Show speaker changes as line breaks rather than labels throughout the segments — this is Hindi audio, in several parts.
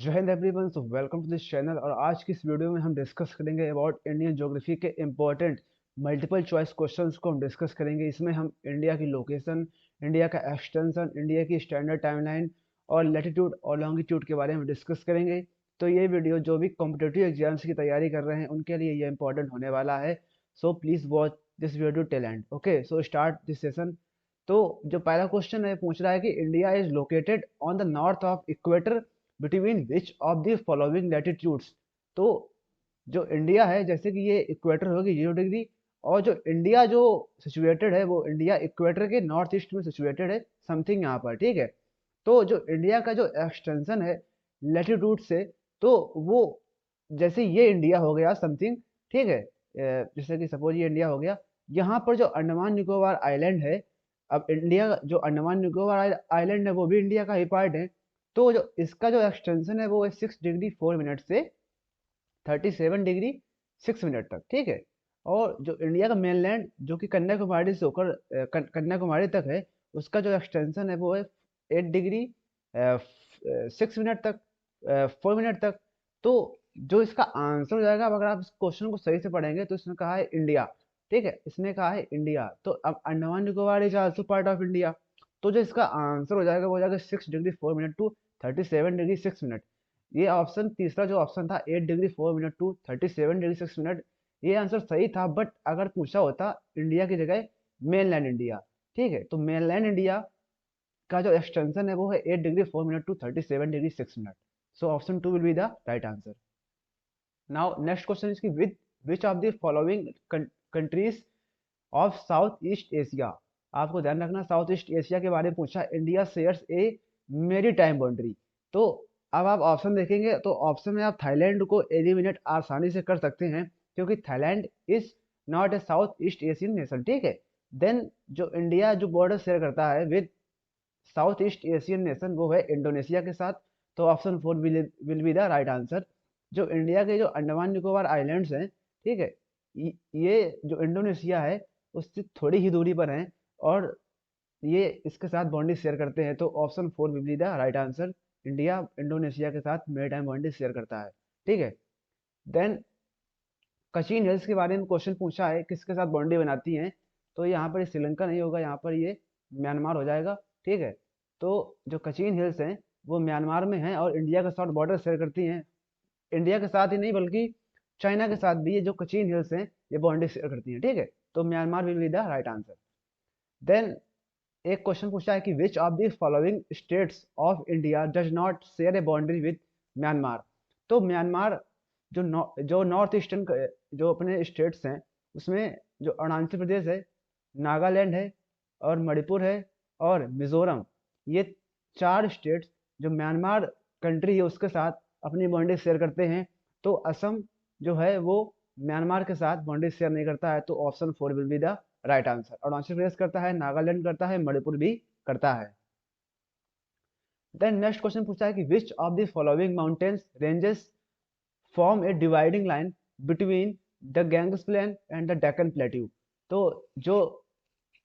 जय हिंद everyone, so welcome to this channel. और आज की इस वीडियो में हम डिस्कस करेंगे अबाउट इंडियन ज्योग्राफी के इम्पोर्टेंट मल्टीपल चॉइस क्वेश्चंस को हम डिस्कस करेंगे। इसमें हम इंडिया की लोकेशन, इंडिया का एक्सटेंशन, इंडिया की स्टैंडर्ड टाइमलाइन और लैटिट्यूड और लॉन्गिट्यूड के बारे में डिस्कस करेंगे। तो ये वीडियो जो भी कॉम्पिटेटिव एग्जाम्स की तैयारी कर रहे हैं उनके लिए ये इंपॉर्टेंट होने वाला है। So please watch this video till and. Okay, so start this session. तो जो पहला क्वेश्चन है पूछ रहा है कि India is located on the north of equator between which of the following latitudes. तो जो इंडिया है, जैसे कि ये इक्वेटर होगी 0 डिग्री, और जो इंडिया जो सिचुएटेड है वो इंडिया इक्वेटर के नॉर्थ ईस्ट में सिचुएटेड है, समथिंग यहाँ पर। ठीक है, तो जो इंडिया का जो एक्सटेंशन है लैटिट्यूड से, तो वो जैसे ये इंडिया हो गया समथिंग। ठीक है, जैसे कि सपोज ये इंडिया हो गया, यहाँ पर जो अंडमान निकोबार आइलैंड है, अब इंडिया जो अंडमान निकोबार आइलैंड है वो भी इंडिया का ही पार्ट है। तो जो इसका जो एक्सटेंशन है वो है 6 डिग्री 4 मिनट से 37 डिग्री 6 मिनट तक। ठीक है, और जो इंडिया का मेनलैंड जो कि कन्याकुमारी से होकर कन्याकुमारी तक है, उसका जो एक्सटेंशन है वो है 8 डिग्री 6 मिनट तक, 4 मिनट तक। तो जो इसका आंसर हो जाएगा, अब अगर आप इस क्वेश्चन को सही से पढ़ेंगे तो इसने कहा है इंडिया। ठीक है, इसने कहा है इंडिया, तो अब Andaman Nicobar is also part of India. तो जो इसका आंसर हो जाएगा वो हो जाएगा 6 degree 4 minute to 37 degree 6 minute. ये ऑप्शन तीसरा जो ऑप्शन था 8 degree 4 minute to 37 degree 6 minute, ये आंसर सही था। बट अगर पूछा होता इंडिया की जगह मेनलैंड इंडिया, ठीक है, तो मेनलैंड इंडिया का जो एक्सटेंशन है वो है 8 degree 4 minute to 37 degree 6 minute. So option 2 will be the right answer. Now next question is with which of the following countries of south east Asia. आपको ध्यान रखना, साउथ ईस्ट एशिया के बारे में पूछा। इंडिया शेयर्स ए मेरी टाइम बाउंड्री। तो अब आप ऑप्शन देखेंगे तो ऑप्शन में आप थाईलैंड को एलिमिनेट आसानी से कर सकते हैं, क्योंकि Thailand is not a south east Asian nation. ठीक है, देन जो इंडिया जो बॉर्डर शेयर करता है with south east Asian nation वो है इंडोनेशिया के साथ। तो option 4 will be the right answer. जो इंडिया के जो अंडमान निकोबार आइलैंड्स हैं, ठीक है, ये जो इंडोनेशिया है उससे थोड़ी ही दूरी पर हैं, और ये इसके साथ बाउंड्री शेयर करते हैं। तो option 4 will be the right answer. India Indonesia के साथ मेरीटाइम बाउंड्री शेयर करता है। ठीक है, देन कचिन हिल्स के बारे में क्वेश्चन पूछा है, किसके साथ बाउंड्री बनाती हैं। तो यहाँ पर श्रीलंका नहीं होगा, यहाँ पर ये म्यांमार हो जाएगा। ठीक है, तो जो कचिन हिल्स हैं वो म्यांमार में हैं और इंडिया के साथ बॉर्डर शेयर करती हैं। इंडिया के साथ ही नहीं बल्कि चाइना के साथ भी ये जो कचिन हिल्स हैं ये बाउंड्री शेयर करती हैं। ठीक है, तो Myanmar will be the right answer. Then एक क्वेश्चन पूछा है कि which of the following states of India does not share a boundary with Myanmar. तो म्यांमार जो नॉर्थ ईस्टर्न जो अपने स्टेट्स हैं उसमें जो अरुणाचल प्रदेश है, नागालैंड है, और मणिपुर है, और मिजोरम, ये चार स्टेट्स जो म्यांमार कंट्री है उसके साथ अपनी बाउंड्री शेयर करते हैं। तो असम जो है वो म्यांमार के साथ बाउंड्री शेयर नहीं करता है। तो option 4 will be the right answer. Arunachal Pradesh करता है, नागालैंड करता है, मणिपुर भी करता है। देन नेक्स्ट क्वेश्चन पूछा है कि which of the following mountains ranges form a dividing line between the Ganges plain and the Deccan plateau. तो जो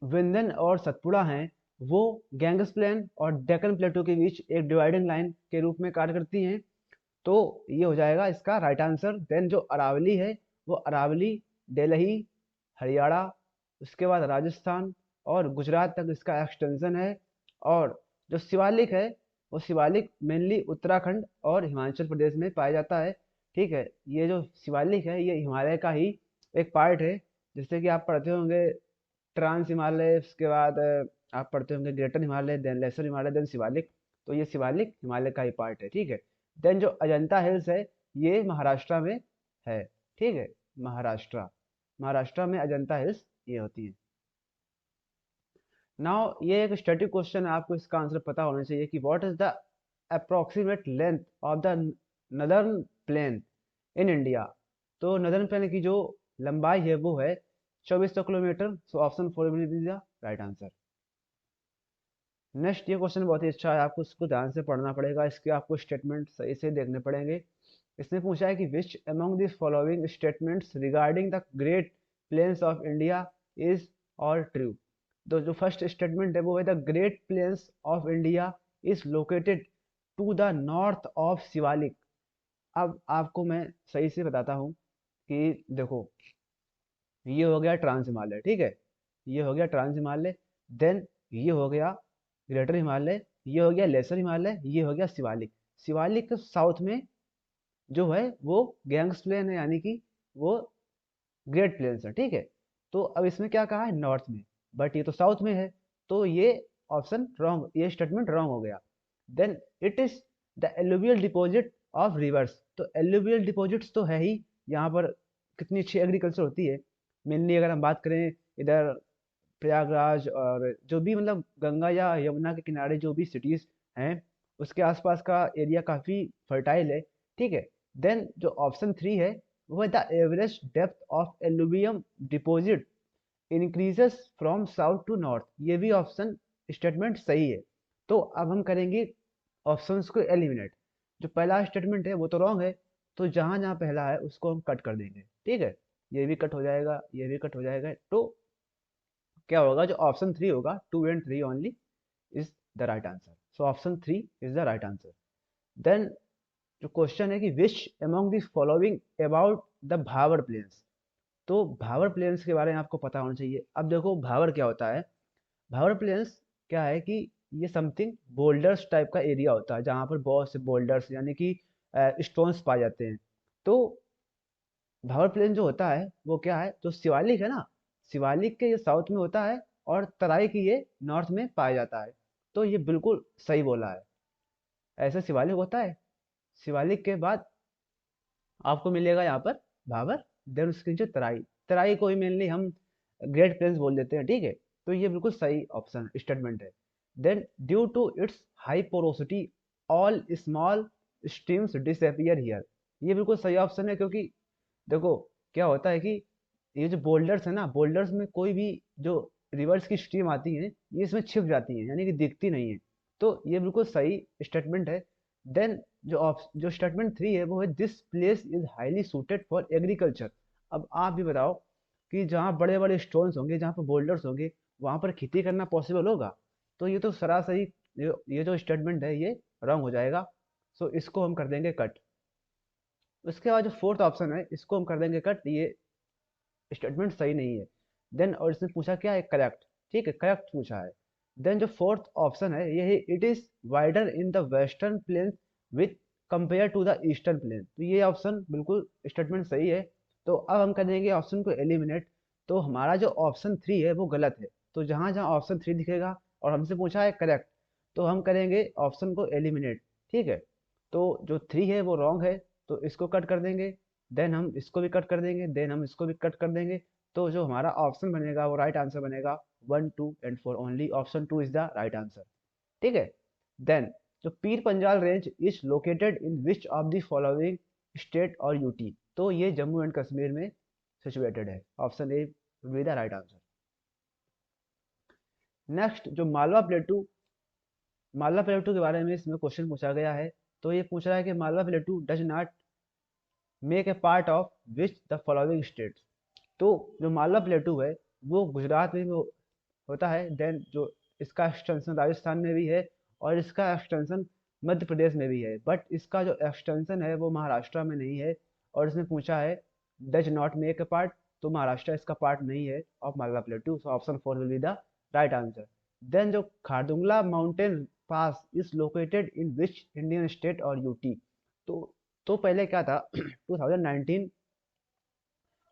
विंध्यन और सतपुड़ा हैं वो गैंगस प्लेन और डेक्कन प्लेट्यू के बीच एक डिवाइडिंग लाइन के रूप में कार्य करती हैं। तो ये हो जाएगा इसका राइट आंसर। देन जो अरावली है वो अरावली, दिल्ली, हरियाणा, उसके बाद राजस्थान और गुजरात तक इसका एक्सटेंशन है। और जो शिवालिक है वो शिवालिक मेनली उत्तराखंड और हिमाचल प्रदेश में पाया जाता है। ठीक है, ये जो शिवालिक है ये हिमालय का ही एक पार्ट है। जैसे कि आप पढ़ते होंगे ट्रांस हिमालय, उसके बाद आप पढ़ते होंगे greater Himalaya, then lesser Himalaya, then Shiwalik. तो ये शिवालिक हिमालय का ही पार्ट है। ठीक है, देन जो अजंता हिल्स है ये महाराष्ट्र में है। ठीक है, महाराष्ट्र, महाराष्ट्र में अजंता हिल्स ये होती है। नाउ ये एक स्टैटिक क्वेश्चन है, आपको इसका आंसर पता होना चाहिए कि what is the approximate length of the northern plane in India. तो नदर्न प्लेन की जो लंबाई है वो है 2400 kilometre. So option 4 will be the right answer. Next ये क्वेश्चन बहुत ही अच्छा है, आपको इसको ध्यान से पढ़ना पड़ेगा, इसके आपको स्टेटमेंट सही से देखने पड़ेंगे। इसने पूछा है कि which among the following statements regarding the great plains of India is all true. तो जो फर्स्ट स्टेटमेंट है वो है the great plains of India is located to the north of Shiwalik. अब आपको मैं सही से बताता हूँ कि देखो, ये हो गया ट्रांस हिमालय, ठीक है, ये हो गया ट्रांस हिमालय। देन ये हो गया ग्रेटर हिमालय, ये हो गया लेसर हिमालय, ये हो गया शिवालिक। शिवालिक के साउथ में जो है वो गैंग्स प्लेन है, यानी कि वो ग्रेट प्लेन्स है, ठीक है। तो अब इसमें क्या कहा है, नॉर्थ में, बट ये तो साउथ में है, तो ये ऑप्शन रॉन्ग, ये स्टेटमेंट रॉन्ग हो गया। Then it is the alluvial deposit of rivers. तो एलुवियल डिपॉजिट्स तो है ही, यहाँ पर कितनी अच्छी एग्रीकल्चर होती है। मेनली अगर हम बात करें इधर प्रयागराज और जो भी मतलब गंगा या यमुना के किनारे जो भी सिटीज हैं, उसके आसपास का एरिया काफ़ी फर्टाइल है, ठीक है। देन जो ऑप्शन थ्री है वो है the average depth of alluvium deposit increases from south to north. ये भी ऑप्शन स्टेटमेंट सही है। तो अब हम करेंगे ऑप्शंस को एलिमिनेट। जो पहला स्टेटमेंट है वो तो रॉन्ग है, तो जहां जहां पहला है उसको हम कट कर देंगे, ठीक है। ये भी कट हो जाएगा, ये भी कट हो जाएगा, तो क्या होगा, जो ऑप्शन थ्री होगा, two and three only is the right answer. So option three is the right answer. Then जो क्वेश्चन है कि which among the following about the Bhabar plains. तो भावर प्लेन्स के बारे में आपको पता होना चाहिए। अब देखो भावर क्या होता है। भावर प्लेन्स क्या है कि ये समथिंग बोल्डर्स टाइप का एरिया होता है, जहाँ पर बहुत से बोल्डर्स यानी कि स्टोन्स पाए जाते हैं। तो भावर प्लेन जो होता है वो क्या है, जो शिवालिक है ना, शिवालिक के ये साउथ में होता है और तराई की ये नॉर्थ में पाया जाता है। तो ये बिल्कुल सही बोला है, ऐसा शिवालिक होता है। शिवालिक के बाद आपको मिलेगा यहाँ पर भावर, देन उसके नीचे तराई। तराई को ही मेनली हम ग्रेट प्लेन्स बोल देते हैं, ठीक है। तो ये बिल्कुल सही ऑप्शन स्टेटमेंट है। Then due to its high porosity all small streams disappear here. ये बिल्कुल सही ऑप्शन है, क्योंकि देखो क्या होता है कि ये जो बोल्डर्स है ना, बोल्डर्स में कोई भी जो रिवर्स की स्ट्रीम आती है ये इसमें छिप जाती है, यानी कि दिखती नहीं है। तो ये बिल्कुल सही स्टेटमेंट है। देन जो स्टेटमेंट थ्री है वो है this place is highly suited for agriculture. अब आप भी बताओ कि जहाँ बड़े बड़े स्टोन्स होंगे, जहाँ पर बोल्डर्स होंगे, वहाँ पर खेती करना पॉसिबल होगा। तो ये तो सरासरी ये जो स्टेटमेंट है ये रॉन्ग हो जाएगा। सो इसको हम कर देंगे कट। उसके बाद जो फोर्थ ऑप्शन है इसको हम कर देंगे कट, ये स्टेटमेंट सही नहीं है। देन और इसने पूछा क्या है, करेक्ट, ठीक है, करेक्ट पूछा है। देन जो फोर्थ ऑप्शन है ये है it is wider in the western plain with compare to the eastern plain. तो ये ऑप्शन बिल्कुल स्टेटमेंट सही है। तो अब हम कर देंगे ऑप्शन को एलिमिनेट। तो हमारा जो ऑप्शन थ्री है वो गलत है। तो जहां जहां ऑप्शन थ्री दिखेगा और हमसे पूछा है करेक्ट, तो हम करेंगे ऑप्शन को एलिमिनेट, ठीक है। तो जो थ्री है वो रॉन्ग है, तो इसको कट कर देंगे। देन हम इसको भी कट कर देंगे, देन हम इसको भी कट कर देंगे। तो जो हमारा ऑप्शन बनेगा वो राइट आंसर बनेगा, one two and four only option two is the right answer, ठीक है। देन जो Pir Panjal range is located in which of the following state और यूटी। तो ये जम्मू एंड कश्मीर में सिचुएटेड है, option A will the right answer. Next जो मालवा प्लेटू, मालवा प्लेटू के बारे में इसमें क्वेश्चन पूछा गया है। तो ये पूछ रहा है कि Malwa प्लेटू does not make a part of which the following states. तो जो मालवा प्लेटू है वो गुजरात में भी होता है। देन जो इसका एक्सटेंशन राजस्थान में भी है और इसका एक्सटेंशन मध्य प्रदेश में भी है, बट इसका जो एक्सटेंशन है वो महाराष्ट्र में नहीं है। और इसने पूछा है does not make a part, तो महाराष्ट्र इसका पार्ट नहीं है of Malwa plateau. So option four will be the right answer. Then जो Khardungla mountain pass is located in which Indian state और यूटी। तो तो पहले क्या था 2019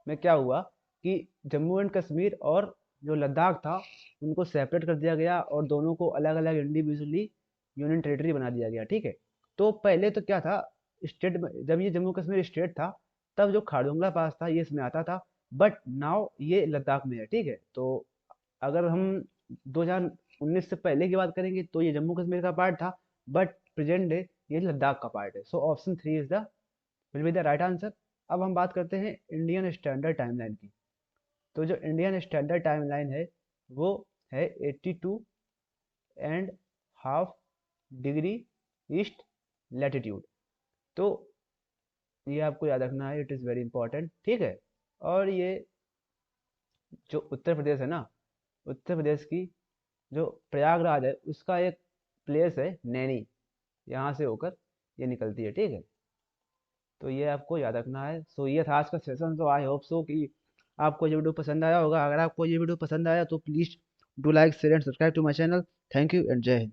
में क्या हुआ कि जम्मू एंड कश्मीर और जो लद्दाख था उनको सेपरेट कर दिया गया और दोनों को अलग अलग इंडिविजुअली यूनियन टेरिटरी बना दिया गया, ठीक है। तो पहले तो क्या था, स्टेट में जब ये जम्मू कश्मीर स्टेट था तब जो खारदुंगला पास था ये इसमें आता था, बट नाउ ये लद्दाख में है, ठीक है। तो अगर हम 2019 से पहले की बात करेंगे तो ये जम्मू कश्मीर का पार्ट था, बट प्रेजेंट डे ये लद्दाख का पार्ट है। सो option three is the will be the right answer. अब हम बात करते हैं इंडियन स्टैंडर्ड टाइमलाइन की। तो जो इंडियन स्टैंडर्ड टाइमलाइन है वो है 82 and half degree east latitude. तो ये आपको याद रखना है, इट इज़ वेरी इंपॉर्टेंट, ठीक है। और ये जो उत्तर प्रदेश है ना, उत्तर प्रदेश की जो प्रयागराज है उसका एक प्लेस है नैनी। यहाँ से होकर ये निकलती है, ठीक है। तो ये आपको याद रखना है। सो ये था आज का सेशन। तो आई होप सो कि आपको ये वीडियो पसंद आया होगा। अगर आपको ये वीडियो पसंद आया तो please do like share and subscribe to my channel. Thank you and जय हिंद।